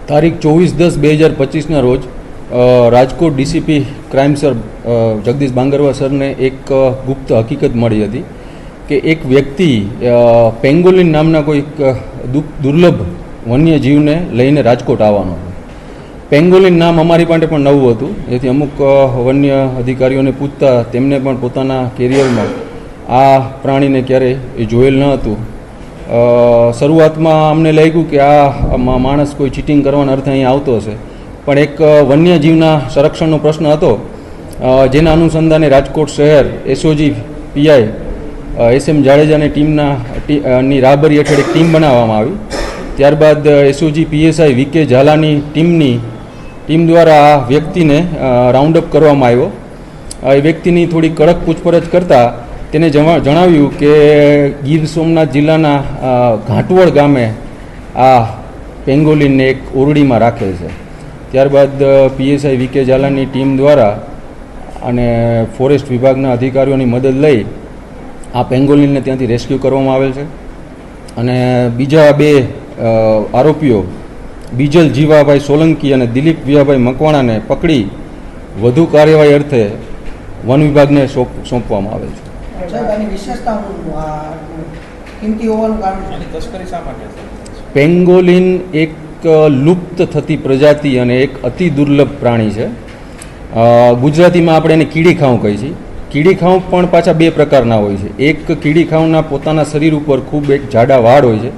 તારીખ 24/10/2025ના રોજ Rajkot DCP crime sir Jagdish Bangarwa સરને એક ગુપ્ત હકીકત મળી હતી કે એક વ્યક્તિ પેંગોલિન નામના કોઈ દુર્લભ વન્યજીવને લઈને રાજકોટ આવવાનો હતો. પેંગોલિન નામ અમારી પાસે પણ નવું હતું, જેથી અમુક વન્ય અધિકારીઓને પૂછતા તેમને પણ પોતાના કેરિયરમાં આ પ્રાણીને ક્યારેય જોયેલ ન હતું. શરૂઆતમાં અમને લાગ્યું કે આ માણસ કોઈ ચીટિંગ કરવાના અર્થે અહીં આવતો હશે, પણ એક વન્યજીવના સંરક્ષણનો પ્રશ્ન હતો, જેના અનુસંધાને રાજકોટ શહેર એસઓજી પીઆઈ SM જાડેજાની ટીમની રાહબરી હેઠળ એક ટીમ બનાવવામાં આવી. ત્યારબાદ એસઓજી PSI VK ઝાલાની ટીમ દ્વારા આ વ્યક્તિને રાઉન્ડ અપ કરવામાં આવ્યો. એ વ્યક્તિની થોડી કડક પૂછપરછ કરતાં તેને જણાવ્યું કે ગીર સોમનાથ જિલ્લાના ઘાંટવડ ગામે આ પેંગોલિનને એક ઓરડીમાં રાખેલ છે. ત્યારબાદ PSI VK ઝાલાની ટીમ દ્વારા અને ફોરેસ્ટ વિભાગના અધિકારીઓની મદદ લઈ આ પેંગોલિનને ત્યાંથી રેસ્ક્યુ કરવામાં આવેલ છે. અને બીજા બે આરોપીઓ બીજલ જીવાભાઈ સોલંકી અને દિલીપ વિયાભાઈ મકવાણાને પકડી વધુ કાર્યવાહી અર્થે વન વિભાગને સોંપવામાં આવેલ છે. પેંગોલિન એક લુપ્ત થતી પ્રજાતિ અને એક અતિ દુર્લભ પ્રાણી છે. ગુજરાતીમાં આપણે એને કીડીખાઉં કહીએ છીએ. કીડીખાઉં પણ પાછા બે પ્રકારના હોય છે. એક કીડીખાઉંના પોતાના શરીર ઉપર ખૂબ એક જાડા વાળ હોય છે,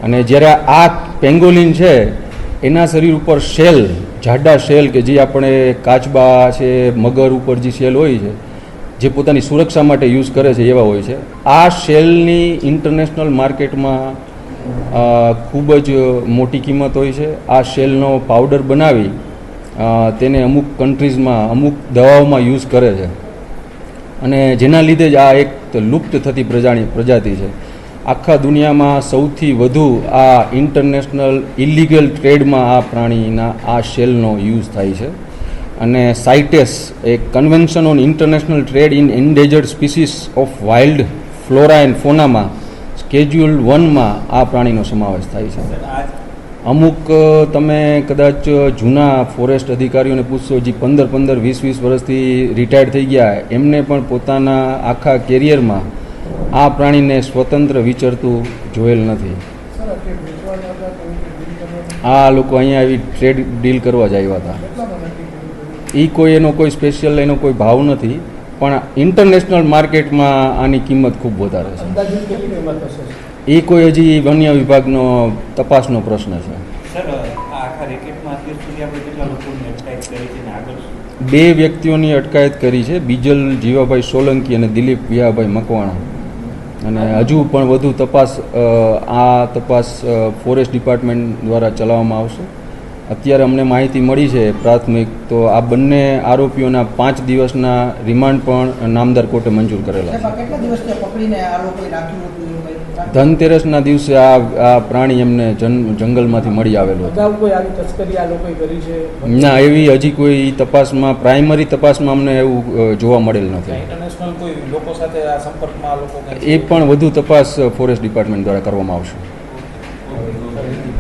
અને જ્યારે આ પેંગોલિન છે એના શરીર ઉપર શેલ, જાડા શેલ કે જે આપણે કાચબા છે, મગર ઉપર જે શેલ હોય છે જે પોતાની સુરક્ષા માટે યુઝ કરે છે એવા હોય છે. આ શેલની ઇન્ટરનેશનલ માર્કેટમાં ખૂબ જ મોટી કિંમત હોય છે. આ શેલનો પાવડર બનાવી તેને અમુક કન્ટ્રીઝમાં અમુક દવાઓમાં યુઝ કરે છે, અને જેના લીધે જ આ એક લુપ્ત થતી પ્રજાતિ છે. આખા દુનિયામાં સૌથી વધુ આ ઇન્ટરનેશનલ ઇલીગલ ટ્રેડમાં આ પ્રાણીના આ શેલનો યુઝ થાય છે. અને સાઇટેસ એ convention on international trade in endangered species of wild flora and ફોનામાં સ્કેડ્યુલ 1માં આ પ્રાણીનો સમાવેશ થાય છે. અમુક તમે કદાચ જૂના ફોરેસ્ટ અધિકારીઓને પૂછશો, જે 15, 20 વર્ષથી રિટાયર્ડ થઈ ગયા, એમને પણ પોતાના આખા કેરિયરમાં આ પ્રાણીને સ્વતંત્ર વિચરતું જોયેલ નથી. આ લોકો અહીંયા આવી ટ્રેડ ડીલ કરવા જ આવ્યા હતા. એનો કોઈ સ્પેશિયલ એનો કોઈ ભાવ નથી, પણ ઇન્ટરનેશનલ માર્કેટમાં આની કિંમત ખૂબ વધારે છે. એ કોઈ હજી વન્ય વિભાગનો તપાસનો પ્રશ્ન છે. બે વ્યક્તિઓની અટકાયત કરી છે, બીજલ જીવાભાઈ સોલંકી અને દિલીપ વિયાભાઈ મકવાણા. અને હજુ પણ વધુ તપાસ ફોરેસ્ટ ડિપાર્ટમેન્ટ દ્વારા ચલાવવામાં આવશે. અત્યારે અમને માહિતી મળી છે પ્રાથમિક, તો આ બંને આરોપીઓના 5 દિવસના રિમાન્ડ પણ નામદાર કોર્ટે મંજૂર કરેલા છે. ધનતેરસના દિવસે આ પ્રાણી એમને જંગલમાંથી મળી આવેલું હતું. ના, એવી હજી કોઈ તપાસમાં, પ્રાઇમરી તપાસમાં અમને એવું જોવા મળેલ નથી. એ પણ વધુ તપાસ ફોરેસ્ટ ડિપાર્ટમેન્ટ દ્વારા કરવામાં આવશે.